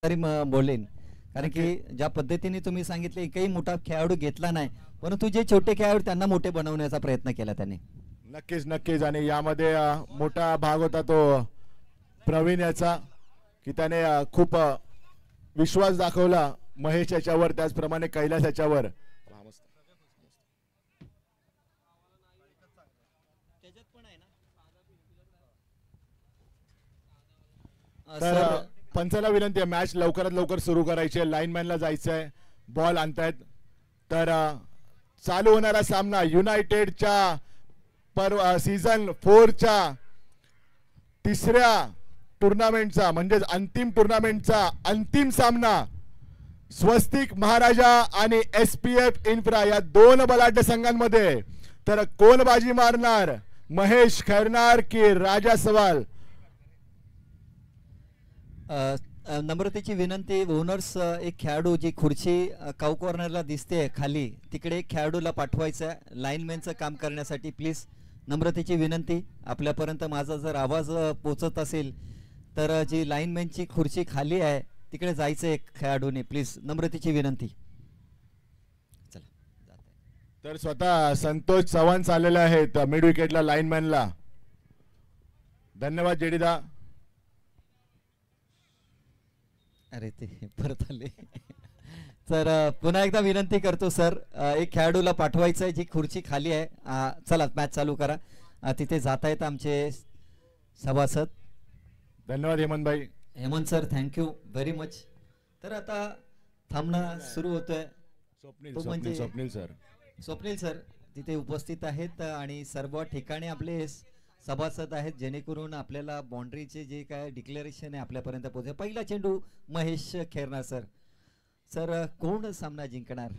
तरी बोलेन, कारण की ज्या पद्धतीने तुम्ही सांगितले एकही मोठा खेळाडू घेतला नाही, परंतु जे छोटे खेळाडू त्यांना मोठे बनवण्याचा प्रयत्न केला त्याने. नक्कीच नक्कीच. आणि यामध्ये मोठा भाग होता तो प्रवीण याचा, की त्याने खूप विश्वास दाखवला महेश याच्यावर, त्याचप्रमाणे कैलास याच्यावर. तर पंचाला विनंती आहे, मॅच लवकरात लवकर सुरू करायची आहे, लाईनमॅनला जायचं आहे, बॉल आणतायत. तर चालू होणारा सामना युनायटेडच्या सीझन 4च्या तिसऱ्या टुर्नामेंटचा म्हणजेच अंतिम टुर्नामेंटचा अंतिम सामना स्वस्तिक महाराजा आणि SPF इन्फ्रा या दोन बलाढ्य संघांमध्ये. तर कोण बाजी मारणार, महेश खैरनार की राजा सवाल? नम्रतेची विनंती, ओनर्स एक खेळाडू जी खुर्ची काऊ कॉर्नरला दिसते खाली, तिकडे एक खेळाडूला पाठवायचं आहे लाईनमॅनचं काम करण्यासाठी. प्लीज नम्रतेची विनंती, आपल्यापर्यंत माझा जर आवाज पोचत असेल तर जी लाईनमॅनची खुर्ची खाली आहे तिकडे जायचं एक खेळाडूने, प्लीज नम्रतेची विनंती. चला. तर स्वतः संतोष चव्हाण चाललेले आहेत मिड विकेटला लाईनमॅनला. धन्यवाद जेडीदा. अरे ते परत आले. तर पुन्हा एकदा विनंती करतो सर, एक खेळाडूला पाठवायचं आहे, जी खुर्ची खाली आहे. चला मॅच चालू करा. तिथे जात आहेत आमचे सभासद. धन्यवाद हेमंत भाई. Hemant sir, thank you very much. तर आता थांबणं सुरू होतोय. स्वप्नील सर, स्वप्नील सर तिथे उपस्थित आहेत आणि सर्व ठिकाणी आपले सभासद आहेत, जेणेकरून आपल्याला बाउंड्रीचे जे काय डिक्लेरेशन आहे आपल्यापर्यंत पोहोचेल. पहिला चेंडू महेश खैरनार सर. सर कोण सामना जिंकणार,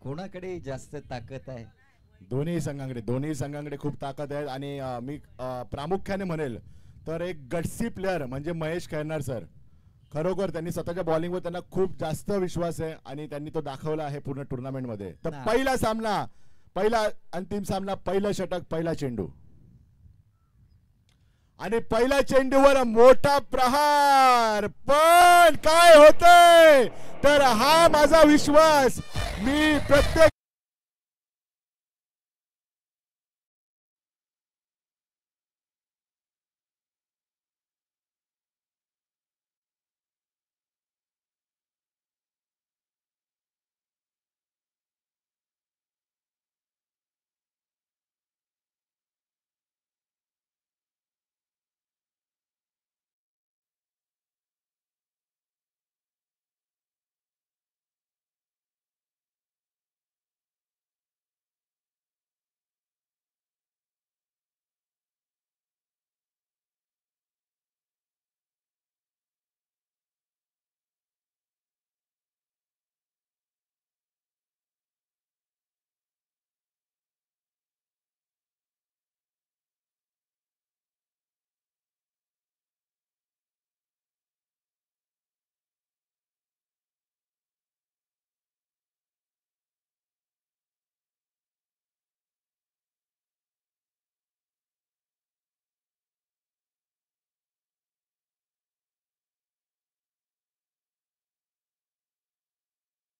कोणाकडे जास्त ताकद आहे? दोन्ही संघांकडे खूप ताकद आहे. आणि मी प्रामुख्याने म्हणेल तर एक गट्सी प्लेअर म्हणजे महेश खैरनार सर. खरोखर त्यांनी स्वतःच्या बॉलिंगवर त्यांना खूप जास्त विश्वास आहे आणि त्यांनी तो दाखवला आहे पूर्ण टुर्नामेंटमध्ये. तर पहिला सामना, पहिला अंतिम सामना, पहिलं षटक, पहिला चेंडू. आणि पहिल्या चेंडूवर मोठा प्रहार. पण काय होतंय, तर हा माझा विश्वास. मी प्रत्येक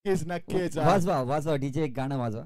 नक्कीच वाजवा वाजवा डीजे, एक गाणं वाजवा.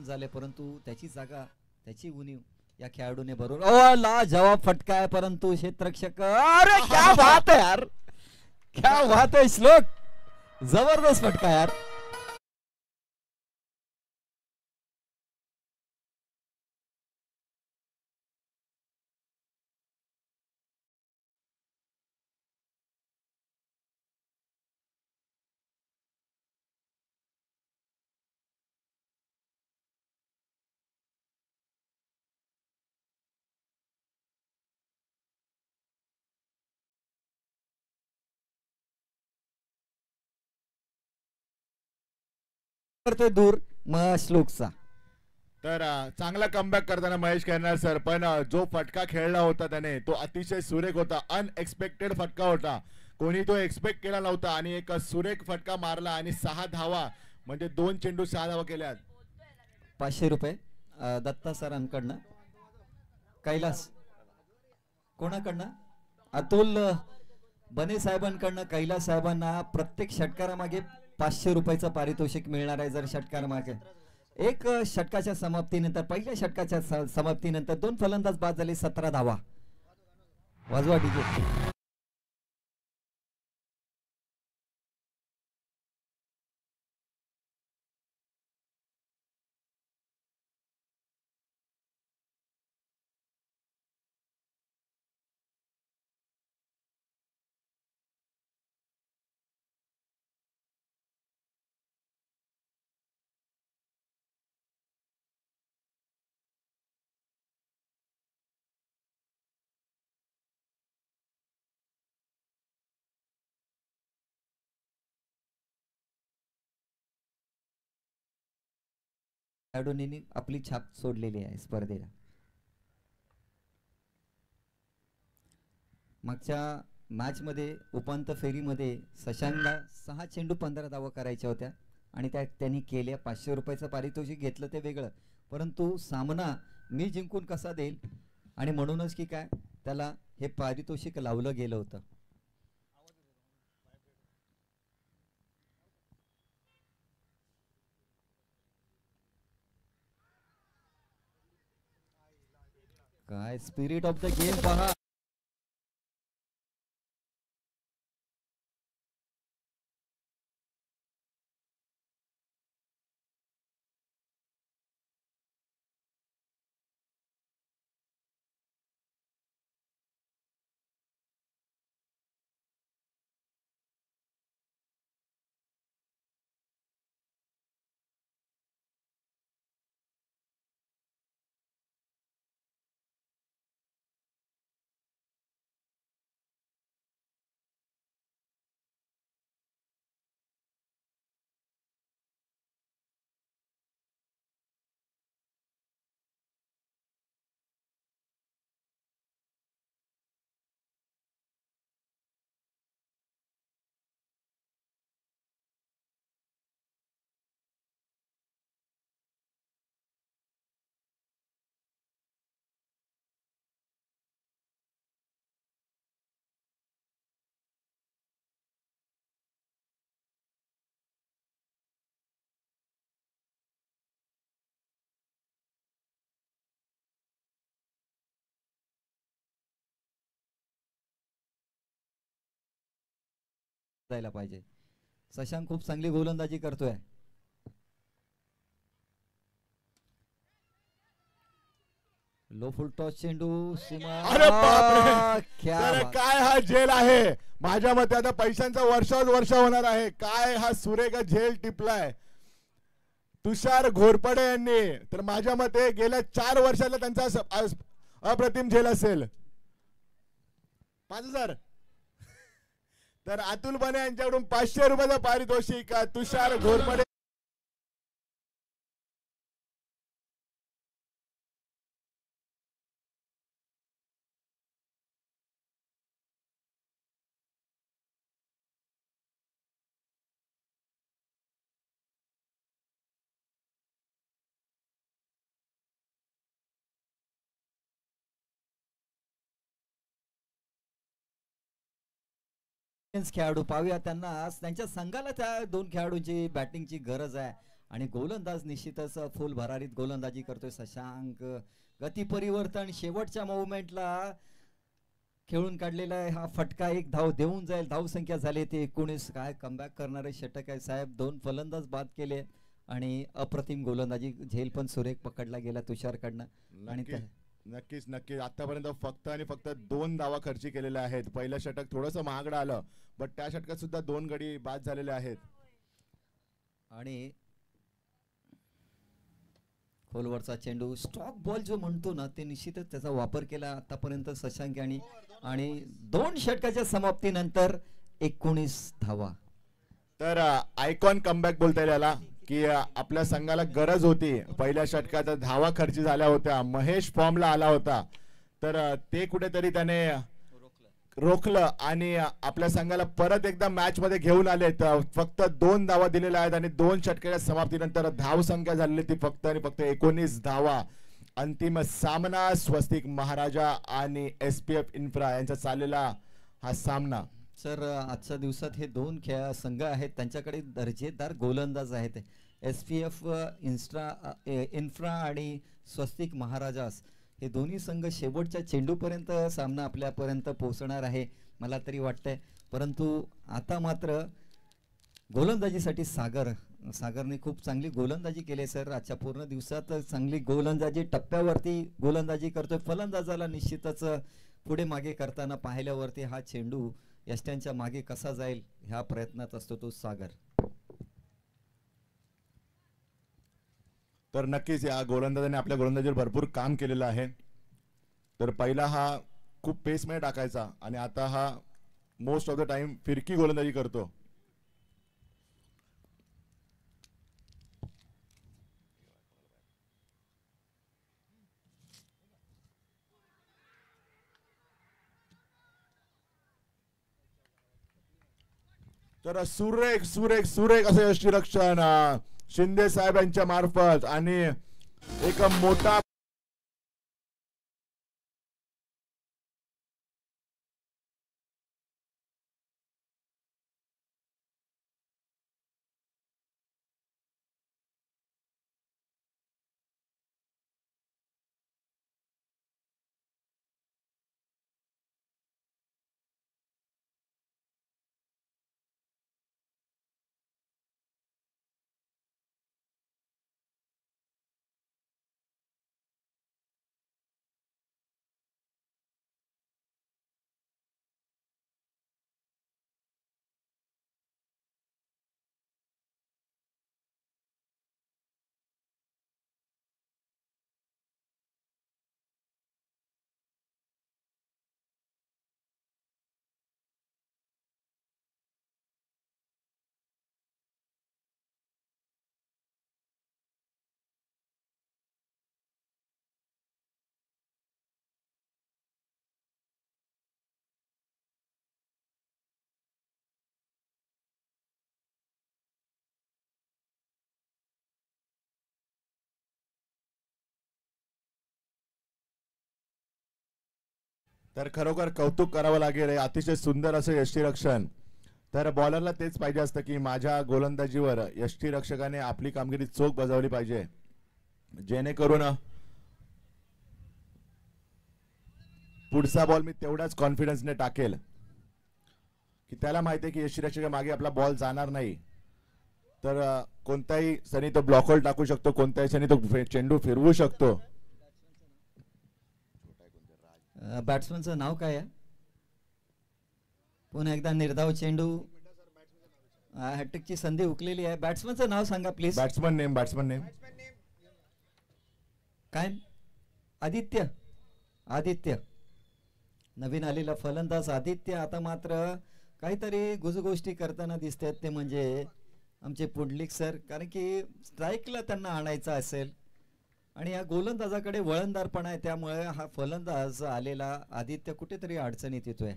झाले, परंतु त्याची जागा, त्याची उणीव या खेळाडूने बरोबर ला जवाब फटका आहे, परंतु क्षेत्ररक्षक, अरे क्या बात है यार, क्या बात है श्लोक, जबरदस्त फटका यार. करतोय दूर मग श्लोकचा. तर चांगला कमबॅक करताना महेश खेळणार सर, पण जो फटका खेळला होता त्याने तो अतिशय सुरेख होता. अनएक्सपेक्टेड फटका होता, कोणी तो एक्सपेक्ट केला नव्हता आणि एक सुरेख फटका मारला आणि 6 धावा, म्हणजे 2 चेंडू 6 धावा केल्यात. 500 रुपये दत्ता सरांकडनं. कैलास कोणाकडनं? अतुल बने साहेबांकडनं कैलास साहेबांना प्रत्येक षटकारामागे 500 रुपयाचं पारितोषिक मिळणार आहे. जर षटकारामागे एक षटकाच्या समाप्तीनंतर, पहिल्या षटकाच्या समाप्तीनंतर 2 फलंदाज बाद झाले, 17 धावा. वाजवा डीजे. खेळाडूंनी आपली छाप सोडलेली आहे स्पर्धेला. मागच्या मॅच मध्ये उपांत्य फेरीमध्ये शशांकला 6 चेंडू 15 धावा करायच्या होत्या आणि त्यांनी केल्या. 500 रुपयाचं पारितोषिक घेतलं ते वेगळं, परंतु सामना मी जिंकून कसा देईल आणि म्हणूनच की काय त्याला हे पारितोषिक लावलं गेलं होतं. काय स्पिरिट ऑफ द गेम पहा. जायला पाहिजे. शशांक खूप चांगली गोलंदाजी करतोय. लो फुल टॉस चेंडू सीमा. अरे बापरे, काय हा झेल आहे. माझ्या मते आता पैशांचा वर्ष होणार आहे. काय हा सुरेख झेल टिपलाय तुषार घोरपडे यांनी. तर माझ्या मते गेल्या 4 वर्षाला त्यांचा अप्रतिम झेल असेल. 5000. तर अतुल बने यांच्याकडून 500 रुपयाचं पारितोषिक तुषार घोरपडे. खेळाडू पाहूया त्यांना, त्यांच्या संघाला त्या 2 खेळाडूंची बॅटिंगची गरज आहे आणि गोलंदाज निश्चितच फुल भरारीत गोलंदाजी करतोय शशांक. गती परिवर्तन शेवटच्या मोमेंटला खेळून काढलेला आहे हा फटका. एक धाव देऊन जाईल. धाव संख्या झाली ते 19. काय कमबॅक करणारे षटक आहे साहेब. 2 फलंदाज बाद केले आणि अप्रतिम गोलंदाजी. झेल पण सुरेख पकडला गेला तुषारकडनं. आणि नक्कीच नक्कीच आतापर्यंत फक्त आणि फक्त 2 धावा खर्ची केलेल्या आहेत. पहिलं षटक थोडंसं महागडं आलं, बट त्या षटकात सुद्धा 2 गडी बाद झालेले आहेत. आणि खोलवरचा चेंडू स्टॉक बॉल जो म्हणतो ना, ते निश्चितच त्याचा वापर केला आतापर्यंत शशांक यांनी. आणि 2 षटकाच्या समाप्तीनंतर 19 धावा. तर आयकॉन कमबॅक बोलता येईल याला, की आपल्या संघाला गरज होती. पहिल्या षटकात धावा खर्ची झाल्या होत्या, महेश फॉर्मला आला होता, तर ते कुठेतरी त्याने रोखलं आणि आपल्या संघाला परत एकदा मॅच मध्ये घेऊन आले. फक्त 2 धावा दिलेल्या आहेत आणि 2 षटकाच्या समाप्तीनंतर धाव संख्या झालेली ती फक्त आणि फक्त 19 धावा. अंतिम सामना स्वस्तिक महाराजा आणि SPF इन्फ्रा यांचा चाललेला हा सामना. सर आजच्या दिवसात हे 2 संघ आहेत, त्यांच्याकडे दर्जेदार गोलंदाज आहेत. SPF इन्फ्रा आणि स्वस्तिक महाराजास हे दोन्ही संघ शेवटच्या चेंडूपर्यंत सामना आपल्यापर्यंत पोहोचणार आहे मला तरी वाटतंय. परंतु आता मात्र गोलंदाजीसाठी सागरने खूप चांगली गोलंदाजी केली सर. आजच्या पूर्ण दिवसात चांगली गोलंदाजी, टप्प्यावरती गोलंदाजी करतोय. फलंदाजाला निश्चितच पुढे मागे करताना पाहिल्यावरती हा चेंडू यष्ट्यांच्या मागे कसा जाईल ह्या प्रयत्नात असतो तो सागर. तर नक्कीच या गोलंदाजाने आपल्या गोलंदाजीवर भरपूर काम केलेलं आहे. तर पहिला हा खूप पेसमध्ये टाकायचा आणि आता हा मोस्ट ऑफ द टाइम फिरकी गोलंदाजी करतो. तर सुरेख सुरेख सुरेख असं यष्टीरक्षण शिंदे साहेब यांच्या मार्फत आणि एक मोठा तर खरोखर कौतुक करावं लागेल. अतिशय सुंदर असं यष्टीरक्षण. तर बॉलरला तेच पाहिजे असतं की माझ्या गोलंदाजीवर यष्टीरक्षकाने आपली कामगिरी चोख बजावली पाहिजे, जेणेकरून पुढचा बॉल मी तेवढ्याच कॉन्फिडन्सने टाकेल की त्याला माहिती आहे की यष्टीरक्षका मागे आपला बॉल जाणार नाही. तर कोणत्याही क्षणी तो ब्लॉकहोल टाकू शकतो, कोणत्याही क्षणी तो चेंडू फिरवू शकतो. बॅट्समनचं नाव काय आहे? पुन्हा एकदा निर्धाव चेंडू, हॅट्रिकची संधी हुकलेली आहे. बॅट्समनचं नाव सांगा प्लीज. बॅट्समन नेम काय? आदित्य. आदित्य नवीन आलेला फलंदाज आदित्य. आता मात्र काहीतरी गुजगोष्टी करताना दिसतात ते म्हणजे आमचे पुंडलिक सर, कारण की स्ट्राईकला त्यांना आणायचा असेल आणि या गोलंदाजाकडे वळणदारपणा आहे, त्यामुळे हा फलंदाज आलेला आदित्य कुठेतरी अडचणीत येतोय.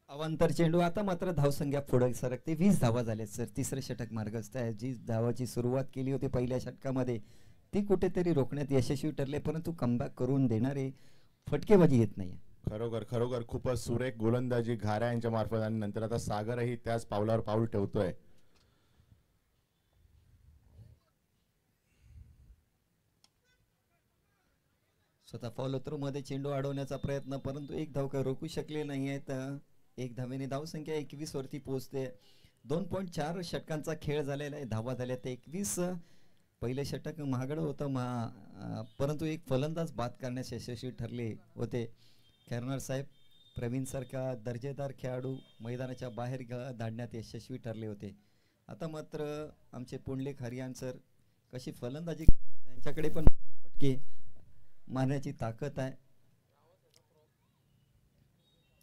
अवांतर चेंडू. आता मात्र धावसंख्या पुढे सरकते. 20 धावा झाल्यात सर. तिसरे षटक मार्गस्थ आहे. जी धावाची सुरुवात केली होती पहिल्या षटकामध्ये ती कुठेतरी रोखण्यात यशस्वी ठरले, परंतु कमबॅक करून देणारे फटकेबाजी येत नाही. खरोखर खरोखर खूपच सुरेख गोलंदाजी घाऱ्या यांच्या मार्फत आणि नंतर आता सागरही त्याच पावलावर पाऊल ठेवतोय. स्वतः फॉलो थ्रो मध्ये चेंडू अडवण्याचा प्रयत्न, परंतु एक धाव काही रोखू शकले नाही आहेत. एक धावेने धावसंख्या 21 वरती पोहोचते. 2.4 षटकांचा खेळ झालेला आहे. धावा झाल्या ते 21. पहिले षटक महागडं होतं परंतु एक फलंदाज बाद करण्यास यशस्वी ठरले होते. कॅर्नर साहेब प्रवीण सारखा दर्जेदार खेळाडू मैदानाच्या बाहेर धाडण्यात यशस्वी ठरले होते. आता मात्र आमचे पुंडलिक हरियाण सर कशी फलंदाजी करतात, त्यांच्याकडे पण फटके मारण्याची ताकद आहे.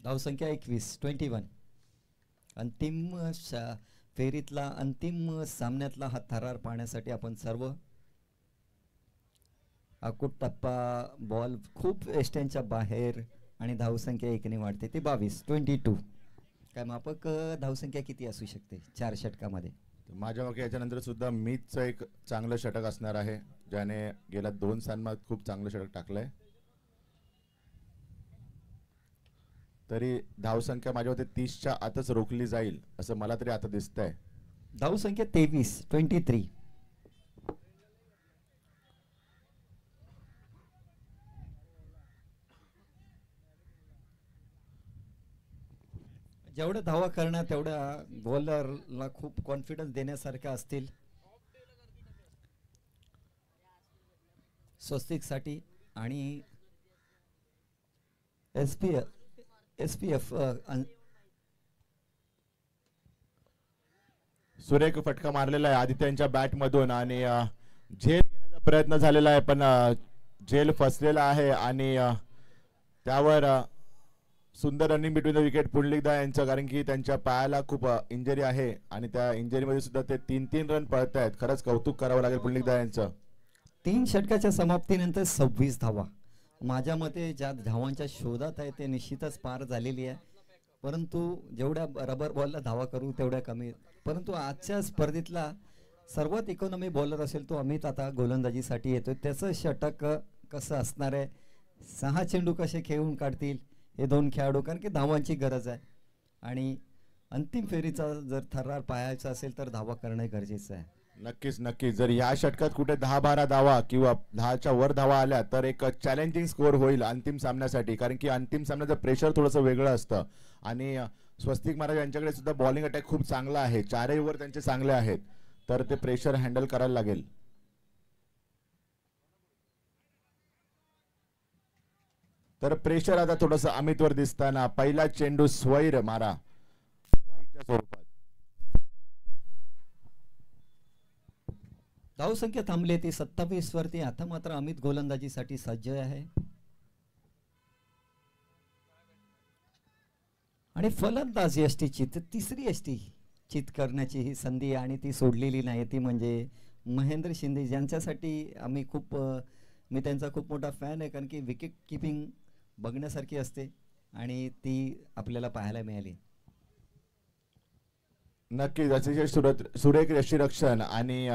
धावसंख्या 21. अंतिम फेरीतला अंतिम सामन्यातला हा थरार पाहण्यासाठी आपण सर्व अकुट टप्पा बॉल खूप एस्ट्यांच्या बाहेर आणि धावसंख्या 1 ने वाढते ते 22. काय मापक धावसंख्या किती असू शकते 4 षटकामध्ये? माझ्या मते याच्यानंतर सुद्धा मीचं एक चांगलं षटक असणार आहे, ज्याने गेल्या 2 सामन्यात खूप चांगलं षटक टाकलंय. तरी धावसंख्या माझ्या मते 30च्या आतच रोखली जाईल असं मला तरी आता दिसतंय. धावसंख्या 23. जेवढ्या धावा करणार तेवढ्या बॉलरला खूप कॉन्फिडन्स देण्यासारख्या असतील. स्वस्तिक साठी आणि SPF सुरेख फटका मारलेला आहे आदित्यांच्या बॅट मधून आणि झेल घेण्याचा प्रयत्न झालेला आहे, पण झेल फसलेला आहे आणि त्यावर सुंदर रनिंग बिटवीन द विकेट पुंडलिकदा यांचं, कारण की त्यांच्या पायाला खूप इंजरी आहे आणि त्या इंजरीमध्ये सुद्धा ते 3 रन पळतायत. खरंच कौतुक करावं लागेल पुंडलिकदा यांचं. 3 षटकाच्या समाप्तीनंतर 26 धावा. माझ्या मते ज्या धावांच्या शोधात आहे ते निश्चितच पार झालेली आहे, परंतु जेवढ्या रबर बॉलला धावा करू तेवढ्या कमी. परंतु आजच्या स्पर्धेतला सर्वात इकॉनॉमी बॉलर असेल तो अमित आता गोलंदाजीसाठी येतोय. त्याचं षटक कसं असणार आहे, 6 चेंडू कसे खेळून काढतील हे 2 खेळाडू, कारण की धावांची गरज आहे आणि अंतिम फेरीचा जर थरार पाहायचा असेल तर धावा करणं गरजेचं आहे. नक्कीच जर या षटकात कुठे 10-12 धावा किंवा 10च्या वर धावा आल्या तर एक चॅलेंजिंग स्कोर होईल अंतिम सामन्यासाठी, कारण की अंतिम सामन्याचं प्रेशर थोडंसं वेगळं असतं. आणि स्वस्तिक महाराज यांच्याकडे सुद्धा बॉलिंग अटॅक खूप चांगला आहे, 4ही ओव्हर त्यांचे चांगले आहेत, तर ते प्रेशर हँडल करायला लागेल. तर प्रेशर आता थोडंसं अमितवर दिसताना पहिला चेंडू स्वैर मारा वाईटच्या स्वरूपात. धावसंख्या थांबली ती 27 वरती. आता मात्र अमित गोलंदाजीसाठी सज्ज आहे आणि फलंदाज यष्टी चित, तिसरी यष्टी चित करण्याची ही संधी आणि ती सोडलेली नाही, ती म्हणजे महेंद्र शिंदे, ज्यांच्यासाठी आम्ही मी त्यांचा खूप मोठा फॅन आहे, कारण की विकेट किपिंग बघण्यासारखी असते आणि ती आपल्याला पाहायला मिळाली. नक्कीच अतिशय सुरेख यष्टीरक्षण आणि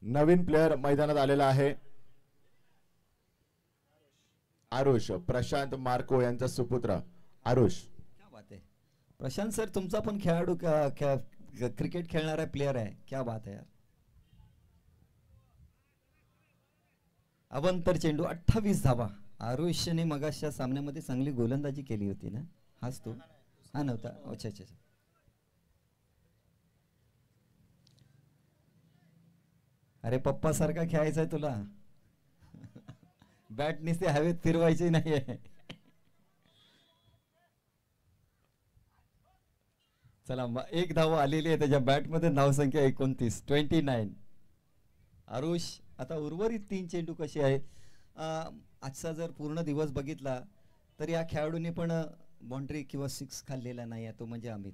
नवीन प्लेयर मैदानात आलेला आहे. आरुष प्रशांत मार्को यांचा सुपुत्र आरुष. क्या बात आहे प्रशांत सर, तुमचा पण खेळाडू क्रिकेट खेळणारा प्लेयर आहे, क्या बात आहे यार. अवंतर चेंडू 28 धावा. आरुषने मगाशच्या सामन्यामध्ये चांगली गोलंदाजी केली होती ना, हाच तो? हा नव्हता, अच्छा. अरे पप्पा सारखा खेळायचा आहे तुला, बॅट नुसते हवेत फिरवायची नाहीये. चला एक धाव आलेली आहे त्याच्या बॅट मध्ये. धावसंख्या 29. आरुष आता उर्वरित 3 चेंडू कसे आहे. आजचा जर पूर्ण दिवस बघितला तर या खेळाडूने पण बाउंड्री किंवा 6 खाल्लेला नाही आहे, तो म्हणजे अमित.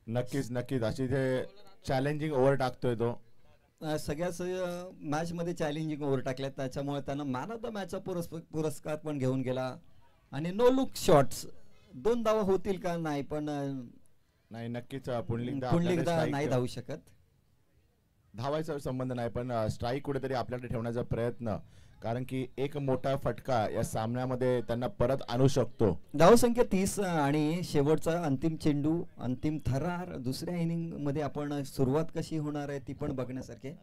नक्कीच अशी ते चॅलेंजिंग ओव्हर टाकतोय तो. सगळ्याच मॅच मध्ये चॅलेंजिंग ओव्हर टाकल्यात, त्याच्यामुळे त्यानं मॅन ऑफ द मॅचचा पुरस्कार पण घेऊन गेला. आणि नो लुक शॉट्स 2 धावा होतील का नाही, पण नाही नक्कीच पुंडलिकदा नाही धावू शकत. धावायचा संबंध नाही, पण स्ट्राईक कुठेतरी आपल्याकडे ठेवण्याचा प्रयत्न, कारण की एक मोठा फटका या सामन्यामध्ये त्यांना परत आणू शकतो. धावसंख्या 30 आणि शेवटचा अंतिम चेंडू, अंतिम थरार. दुसऱ्या इनिंग मध्ये आपण सुरुवात कशी होणार आहे ती पण बघण्यासारखे.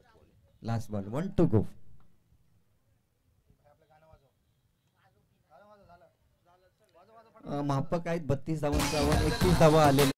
Last ball, 1 to go. माफक आहेत 32 धावांचा, 31 धावा आलेल्या.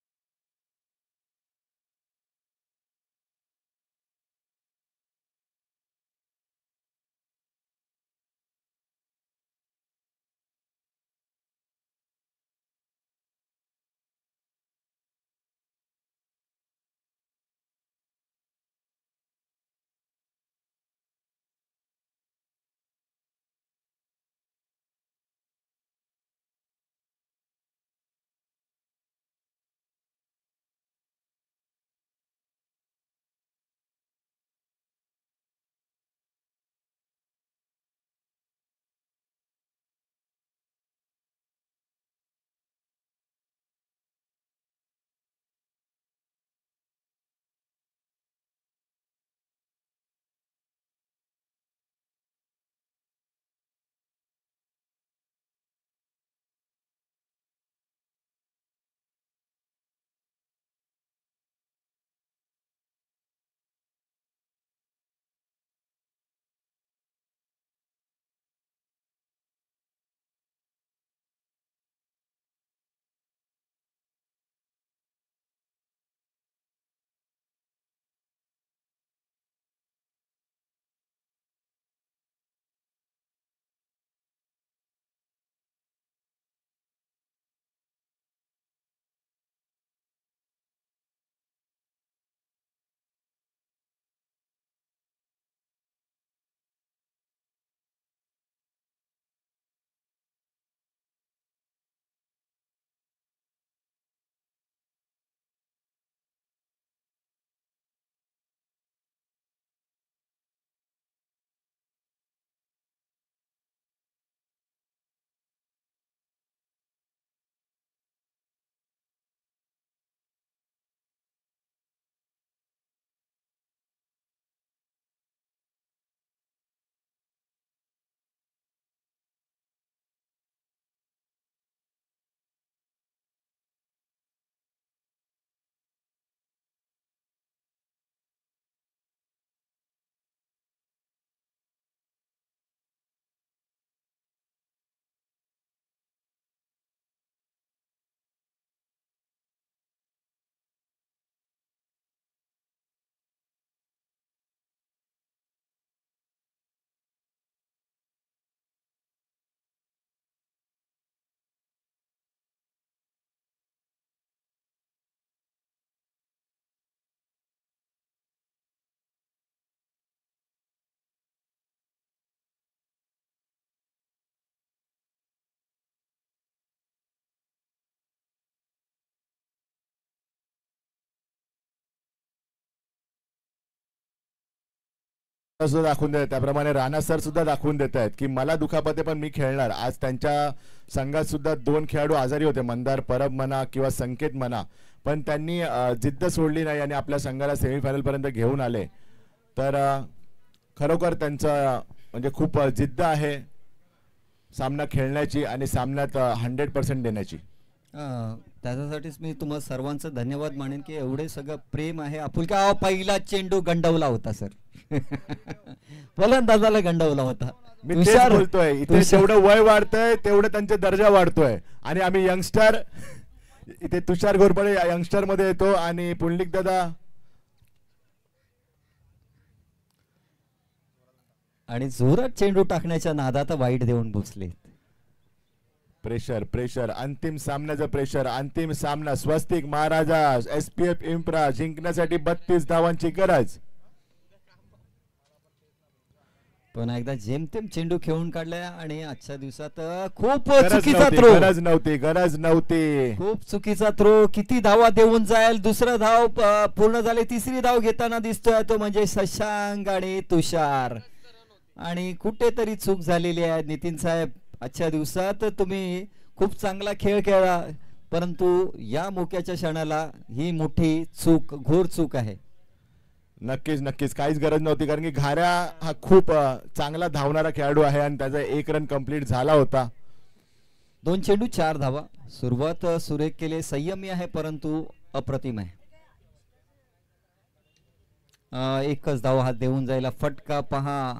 सुद्धा दाखवून देत, त्याप्रमाणे राणा सर सुद्धा दाखवून देत आहेत की मला दुखापत आहे पण मी खेळणार. आज त्यांच्या संघात सुद्धा 2 खेळाडू आजारी होते, मंदार परब म्हणा किंवा संकेत म्हणा, पण त्यांनी जिद्द सोडली नाही आणि आपल्या संघाला सेमीफायनल पर्यंत घेऊन आले. तर खरोखर त्यांचं म्हणजे खूप जिद्द आहे सामना खेळण्याची आणि सामन्यात 100% देण्याची. त्याच्यासाठीच मी तुम्हाला सर्वांचं धन्यवाद मानेन की एवढे सगळं प्रेम आहे, आपुलका. पहिला चेंडू गंडवला होता सर, फलंदाजाला गंडवला होता. मी तेच बोलतोय, इथे जेवढं वय वाढतंय तेवढं त्यांचा दर्जा वाढतोय. आणि आम्ही यंगस्टर, इथे तुषार घोरपडे यंगस्टर मध्ये येतो आणि पुंडलिक दादा आणि जोरात चेंडू टाकण्याच्या नादात वाईट देऊन बसले. प्रेशर प्रेशर, अंतिम सामन्याचं प्रेशर. अंतिम सामना स्वस्तिक महाराजा एसपीएफ इम्प्रा जिंकण्यासाठी 32 धावांची गरज. पण एकदा जेमतेम चेंडू खेळून काढलाय आणि आजच्या दिवसात खूप चुकीचा थ्रो. गरज नव्हती. खूप चुकीचा थ्रो. किती धावा देऊन जाईल. दुसरा धाव पूर्ण झाले, तिसरी धाव घेताना दिसतोय तो म्हणजे शशांक आणि तुषार. आणि कुठेतरी चूक झालेली आहे नितीन साहेब. आजच्या दिवसात तुम्ही खूप चांगला खेळ खेळला, परंतु या मोक्याच्या क्षणाला ही मोठी चूक, घोर चूक आहे. नक्कीच नक्कीच काहीच गरज नव्हती, कारण की घाऱ्या हा खूप चांगला धावणारा खेळाडू आहे आणि त्याचा 1 रन कंप्लीट झाला होता. 2 चेंडू 4 धावा. सुरुवात सुरेख केले, संयमी आहे परंतु अप्रतिम आहे. एकच धाव हात देऊन जायला. फटका पहा,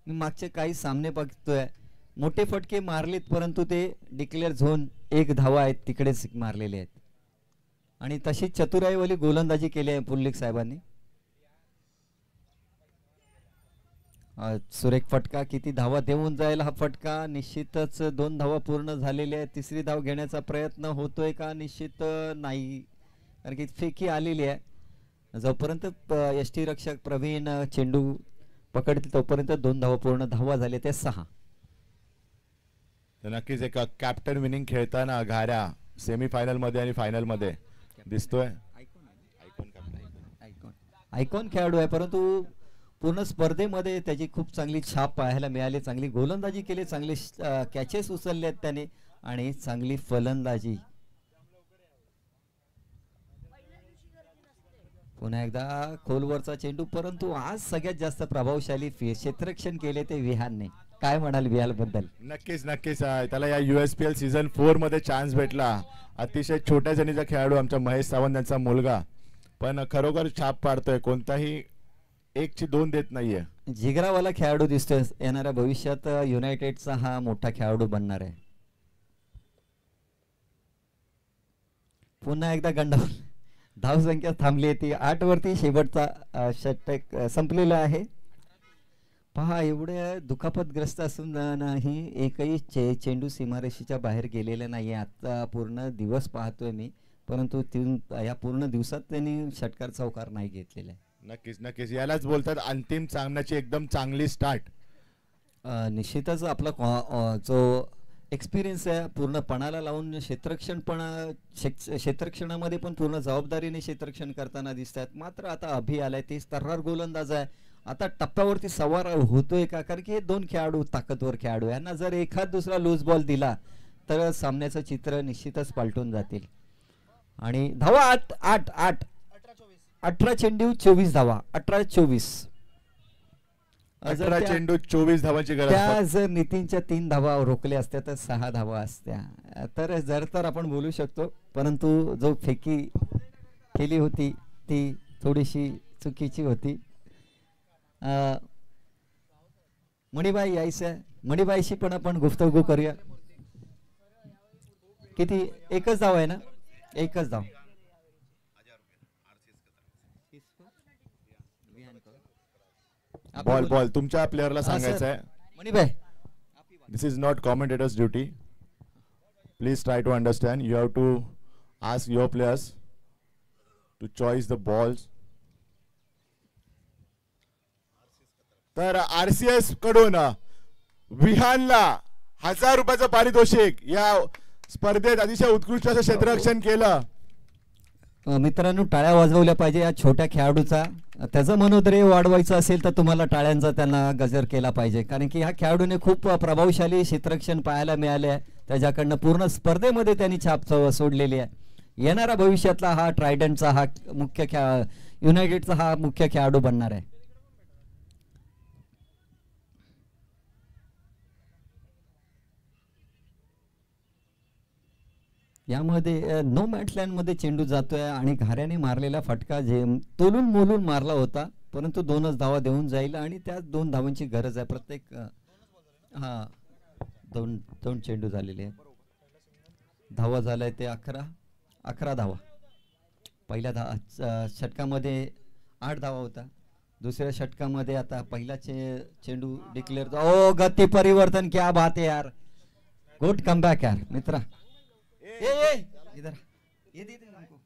मी मागचे काही सामने बघतोय, मोठे फटके मारलेत परंतु ते डिक्लेअर झोन 1 धावा आहेत तिकडेच मारलेले आहेत. आणि तशी चतुराईवाली गोलंदाजी केली आहे पुल्लिक साहेबांनी. सुरेख फटका, किती धावा देऊन जाईल हा फटका. निश्चितच 2 धावा पूर्ण झालेल्या आहेत. तिसरी धाव घेण्याचा प्रयत्न होतोय का? निश्चित नाही, कारण की फेकी आलेली आहे. जोपर्यंत यष्टीरक्षक प्रवीण चेंडू पकडतील तोपर्यंत 2 धावा पूर्ण. धावा झाले ते 6. तर नक्कीच एक कॅप्टन विनिंग खेळताना घाऱ्या सेमीफायनल मध्ये आणि फायनल मध्ये दिसतोय. आयकॉन खेळाडू आहे परंतु पूर्ण स्पर्धेमध्ये त्याची खूप चांगली छाप पाहायला मिळाली. चांगली गोलंदाजी केली, चांगले कॅचेस उचलले आहेत त्याने आणि चांगली फलंदाजी. पुन्हा एकदा खोलवरचा चेंडू, परंतु आज सगळ्यात जास्त प्रभावशाली क्षेत्ररक्षण केले ते विहानने. काय म्हणाल विहान बद्दल? नक्कीच नक्कीच त्याला या USPL सीझन 4 मध्ये चान्स भेटला. अतिशय छोट्या जणीचा खेळाडू आमचा महेश सावंत यांचा मुलगा, पण खरोखर छाप पाडतोय, कोणताही 1 ची 2 देत नाहीये. जिगरावाला खेळाडू दिसतोय. येणाऱ्या भविष्यात युनायटेडचा हा मोठा खेळाडू बनणार आहे. पुन्हा एकदा गंडावून धाव संख्या थांबली आहे ती 8 वरती. शेवटचा षटक संपलेला आहे. पहा, एवढे दुखापतग्रस्त असून नाही एकही चेंडू सीमारेषेच्या बाहेर गेलेला नाही. आता पूर्ण दिवस पाहतोय मी, परंतु या पूर्ण दिवसात त्यांनी षटकार चौकार नाही घेतलेला आहे. नक्कीच नक्कीच यालाच बोलतात अंतिम सामन्याची एकदम चांगली स्टार्ट. निश्चितच आपला जो एक्सपिरियन्स आहे पूर्ण पणाला लावून क्षेत्ररक्षणामध्ये पण पूर्ण जबाबदारीने क्षेत्ररक्षण करताना दिसतात. मात्र आता अभि आलाय, तेच तर्रार गोलंदाज आहे. आता टप्प्यावरती सवार होतोय का? कारण की हे 2 खेळाडू ताकदवर खेळाडू, यांना जर एखाद दुसरा लूज बॉल दिला तर सामन्याचं चित्र निश्चितच पालटून जातील. आणि धावा 18 चेंडू 24 धावा. 18-24 चेंडू 24 धावांची गरज. त्या जर नितीनच्या 3 धावा रोखल्या असत्या तर 6 धावा असत्या, तर आपण बोलू शकतो. परंतु जो फेकी केली होती ती थोडीशी चुकीची होती. मणिबाई यायचं, मणिबाईशी पण आपण गुफ्तगू करूया. किती? 1च धाव आहे ना? 1च धाव. बॉल तुमच्या प्लेयरला सांगायचं आहे. Manibai, this is not commentators duty. Please try to understand. You have to ask your players to choice the balls. तर RCS कडून विहानला 1000 रुपयाचं पारितोषिक. या स्पर्धेत अतिशय उत्कृष्ट असं क्षेत्ररक्षण केलं. मित्रांनो, टाळ्या वाजवल्या पाहिजे या छोट्या खेळाडूचा. त्याचं मनोधैर्य वाढवायचं असेल तर तुम्हाला टाळ्यांचा त्यांना गजर केला पाहिजे, कारण की ह्या खेळाडूने खूप प्रभावशाली क्षेत्ररक्षण पाहायला मिळाले आहे. त्याच्याकडनं पूर्ण स्पर्धेमध्ये त्यांनी छाप सोडलेली आहे. येणाऱ्या भविष्यातला हा ट्रायडंटचा हा मुख्य युनायटेडचा हा मुख्य खेळाडू बनणार आहे. यामध्ये नो मॅटलँड मध्ये चेंडू जातोय आणि घाऱ्याने मारलेला फटका जे तोलून मोलून मारला होता, परंतु 2च धावा देऊन जाईल आणि त्या 2 धावांची गरज आहे प्रत्येक. हा, 2 चेंडू झालेले आहेत. धावा झालाय ते 11 धावा. पहिल्या षटकामध्ये 8 धावा होता. दुसऱ्या षटकामध्ये आता पहिला चेंडू डिक्लेअर. ओ गती परिवर्तन, क्या बात है यार. गुड कमबॅक यार मित्रा. इधर ये दे हमको.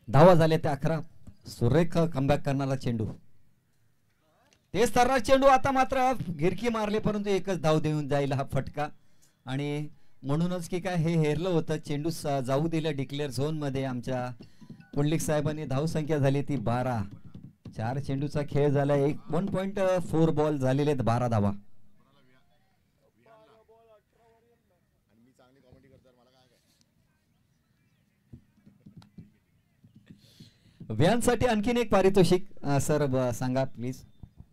धावा झाले ते 11. सुरेख कमबॅक करणारा चेंडू. तेच तर्रार चेंडू. आता मात्र गिरकी मारले परंतु 1च धाव देऊन जाईल हा फटका. आणि म्हणूनच की काय हे हेरलं होतं. चेंडू जाऊ दिलं डिक्लेअर झोन मध्ये. आमच्या पुंडलिक साहेबांनी धाव संख्या झाली ती 12. 4 चेंडूचा खेळ झाला. 1.4 बॉल झालेले आहेत. 12 धावा. व्यानसाठी आणखीन एक पारितोषिक सर सांगा प्लीज.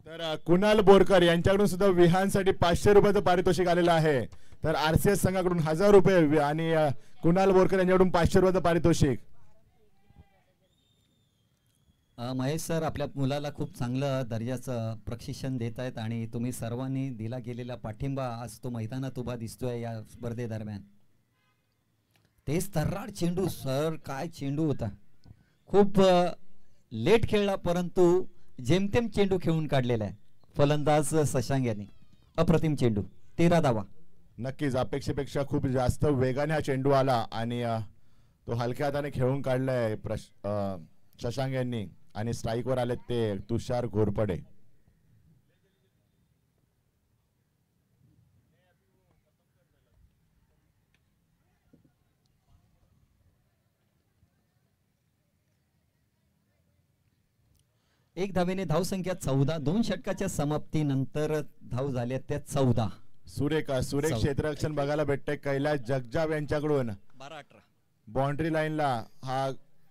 तर कुणाल बोरकर यांच्याकडून सुद्धा विहानसाठी 500 रुपयाचं पारितोषिक आलेलं आहे. तर RCS संघाकडून 1000 रुपये आणि कुणाल बोरकर यांच्याकडून 500 रुपयाचं पारितोषिक. महेश सर आपल्या मुलाला खूप चांगलं दर्जाचं प्रशिक्षण देत आहेत आणि तुम्ही सर्वांनी दिला गेलेला पाठिंबा आज तो मैदानात उभा दिसतोय या स्पर्धेदरम्यान. तेच तर्राड चेंडू सर, काय चेंडू होता. खूप लेट खेळला परंतु जेमतेम चेंडू खेळून काढलेला आहे फलंदाज शशांक यांनी. अप्रतिम चेंडू, 13 धावा. नक्कीच अपेक्षेपेक्षा खूप जास्त वेगाने हा चेंडू आला आणि तो हलक्या हाताने खेळून काढलाय शशांक यांनी. आणि स्ट्राईक वर आलेत ते तुषार घोरपडे. एक धावेने धावसंख्या 14. 2 षटकाच्या समाप्तीनंतर धाव झाल्या त्या 14. सुरेख क्षेत्ररक्षण बघायला भेटतंय कैलास जगजाव यांच्याकडून. 12-18 बाउंड्री लाईनला हा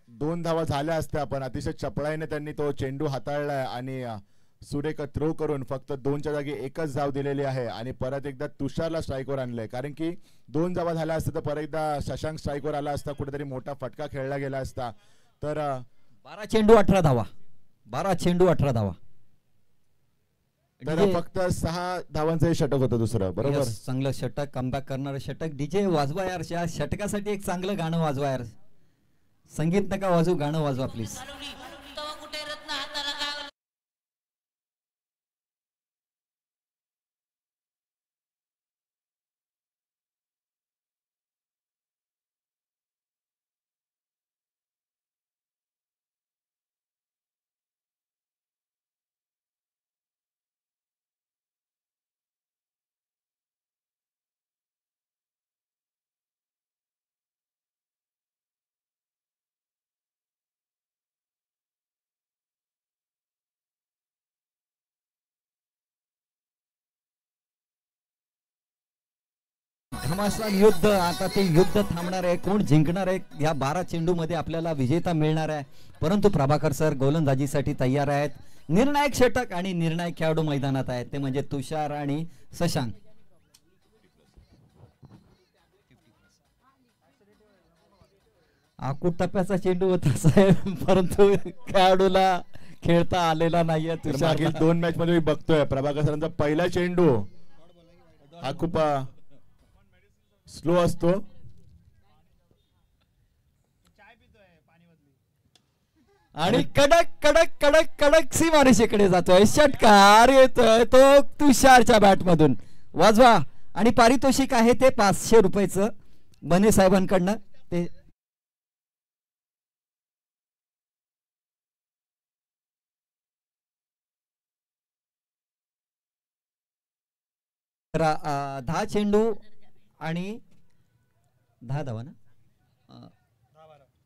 2 धावा झाल्या असत्या पण अतिशय चपळाईने त्यांनी तो चेंडू हाताळलाय आणि सुरेख थ्रो करून फक्त 2च्या जागी 1च धाव दिलेली आहे. आणि परत एकदा तुषारला स्ट्राईकवर आणलंय कारण की 2 धावा झाल्या असत्या तर परत एकदा शशांक स्ट्राईकवर आला असता, कुठेतरी मोठा फटका खेळला गेला असता. तर 12 चेंडू 18 धावा. 12 चेंडू 18 धावा. तर फक्त 6 धावांचं षटक होतं दुसरं. बरोबर, चांगलं षटक, कमबॅक करणारं षटक. डीजे वाजवा यार, या षटकासाठी एक चांगलं गाणं वाजवा यार. संगीत नका वाजू, गाणं वाजवा प्लीज. घमासान युद्ध, आता ते युद्ध थांबणार आहे. कोण जिंकणार आहे या 12 चेंडू मध्ये आपल्याला विजेता मिळणार आहे. परंतु प्रभाकर सर गोलंदाजीसाठी तयार आहेत. निर्णायक षटक आणि निर्णायक खेळाडू मैदानात आहेत, ते म्हणजे तुषार आणि शशांक. आकूट टप्प्याचा चेंडू होता साहेब, परंतु खेळाडूला खेळता आलेला नाहीये. मागील 2 मॅच मध्ये मी बघतोय प्रभाकर सरांचा पहिला चेंडू हा खूप स्लो असतो आणि कडक कडक कडक कडक सीमारेषेकडे जातोय. षटकार येतोय तो तुषारच्या बॅट मधून. वाजवा. आणि पारितोषिक आहे ते 500 रुपयाचं बने साहेबांकडनं. ते तर 10 चेंडू आणि 10 धावा ना,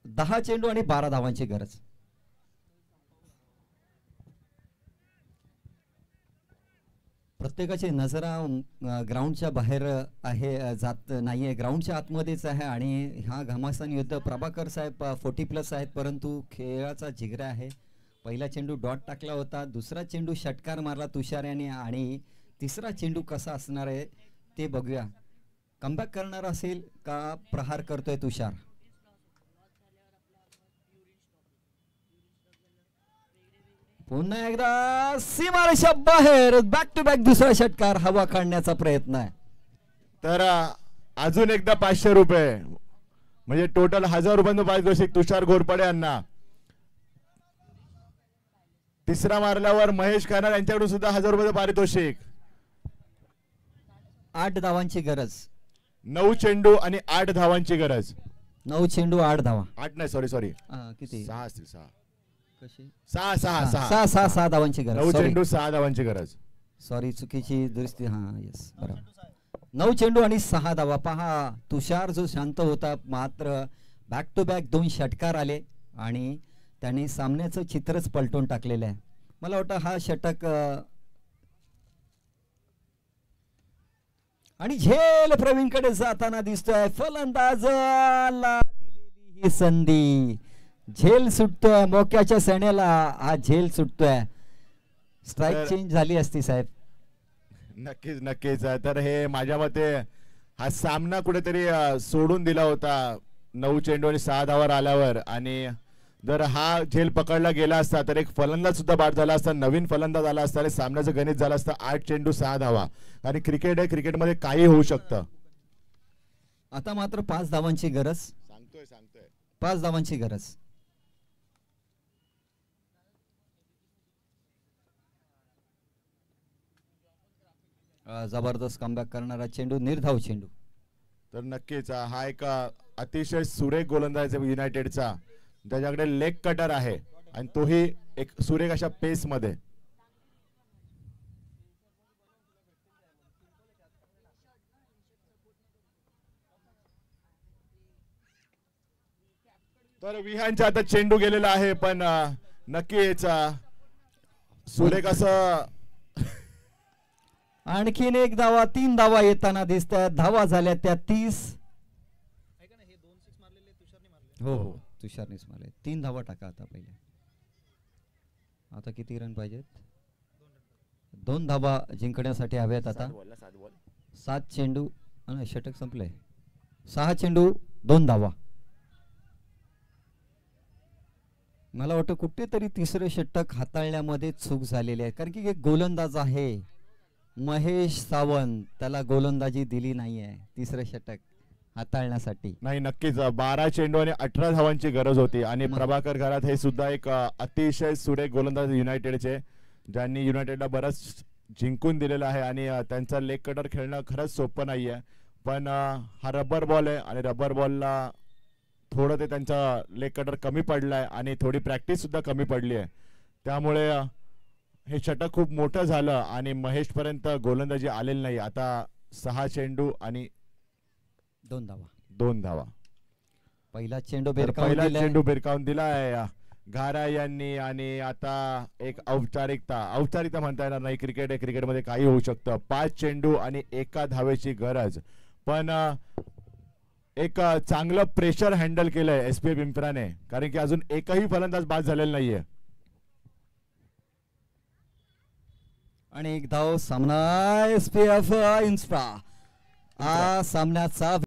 10 चेंडू आणि 12 धावांची गरज. प्रत्येकाची नजरा ग्राउंडच्या बाहेर आहे, जात नाहीये, ग्राउंडच्या आतमध्येच आहे. आणि हा घमासान युद्ध. प्रभाकर साहेब 40+ आहेत परंतु खेळाचा जिगरा आहे. पहिला चेंडू डॉट टाकला होता, दुसरा चेंडू षटकार मारला तुषार याने आणि तिसरा चेंडू कसा असणार आहे ते बघूया. कमबॅक करणार असेल का प्रहार करतोय तुषार. पुन्हा एकदा सीमारेषा बाहेर, बॅक टू बॅक दुसरा षटकार, हवा काढण्याचा प्रयत्न आहे. तर अजून एकदा 500 रुपये म्हणजे टोटल 1000 रुपयांचं पारितोषिक तुषार घोरपडे यांना. तिसरा मारल्यावर महेश खानार यांच्याकडून सुद्धा 1000 रुपयाचं पारितोषिक. 8 धावांची गरज. 9 चेंडू आणि 8 धावांची गरज. 9 चेंडू 8 धावा. 8 नाही, सॉरी किती 6 असतील. 6 कशी 6 धावांची गरज. 9 चेंडू 6 धावांची गरज. सॉरी चुकीची दुरुस्ती. हा येस बरोबर. 9 चेंडू आणि 6 धावा. पहा तुषार जो शांत होता मात्र बॅक टू बॅक 2 षटकार आले आणि त्याने सामन्याचं चित्रच पलटून टाकलेलं आहे. मला वाटतं हा षटक आणि झेल प्रवीणकडे जाताना दिसतोय. फलंदाजाला दिलेली ही संधी, झेल सुटतोय मोक्याच्या सण्याला, हा झेल सुटतोय. स्ट्राईक चेंज झाली असती साहेब. नक्कीच नक्कीच. तर हे माझ्या मते हा सामना कुठेतरी सोडून दिला होता 9 चेंडू आणि 6 धावावर आल्यावर. आणि जर हा झेल पकडला गेला असता तर एक फलंदाज सुद्धा बाद झाला असता, नवीन फलंदाज आला असता आणि सामन्याचं गणित झालं असतं 8 चेंडू 6 धावा. आणि क्रिकेट आहे, क्रिकेटमध्ये काही होऊ शकतं. आता मात्र 5 धावांची गरज. सांगतोय 5 धावांची गरज. जबरदस्त कमबॅक करणारा चेंडू, निर्धाव चेंडू. तर नक्कीच हा एक अतिशय सुरेख गोलंदाज आहे युनायटेडचा, त्याच्याकडे लेग कटर आहे आणि तोही एक सुरेख अशा पेस मध्ये. तर विहानचा आता चेंडू गेलेला आहे, पण नक्कीच सुरेख असं. आणखीन एक धावा, 3 धावा येताना दिसतात. धावा झाल्या त्या 30. हो हो, तुषारनेच मारले. 3 धावा टाका आता पहिले. आता किती रन पाहिजेत? 2 धावा जिंकण्यासाठी हव्यात आता. 7 चेंडू आणि षटक संपले. 6 चेंडू 2 धावा. मला वाटतं कुठेतरी तिसरे षटक हाताळण्यामध्ये चूक झालेली आहे, कारण की एक गोलंदाज आहे महेश सावंत, त्याला गोलंदाजी दिली नाहीये तिसरे षटक हाताळण्यासाठी. नाही, नक्कीच 12 चेंडू आणि 18 धावांची गरज होती. आणि प्रभाकर घरात हे सुद्धा एक अतिशय सुरेख गोलंदाज युनायटेडचे, ज्यांनी युनायटेडला बरंच जिंकून दिलेलं आहे. आणि त्यांचा लेग कटर खेळणं खरंच सोपं नाहीये. पण हा रबर बॉल आहे आणि रबर बॉलला थोडं ते त्यांचा लेग कटर कमी पडलाय आणि थोडी प्रॅक्टिस सुद्धा कमी पडली आहे. त्यामुळे हे षटक खूप मोठं झालं आणि महेश पर्यंत गोलंदाजी आलेली नाही. आता 6 चेंडू आणि 2 धावा. पहिला चेंडू भिरकावून दिलाय घारा यांनी. आणि आता एक औपचारिकता म्हणता येणार नाही, क्रिकेट आहे, क्रिकेटमध्ये काही होऊ शकतं. 5 चेंडू आणि 1 धावेची गरज. पण एक चांगलं प्रेशर हँडल केलंय एसपीएफ इन्फ्राने, कारण की अजून एकही फलंदाज बाद झालेला नाहीये. आणि एक धाव. सामना एसपीएफ इन्फ्रा सामन्याचा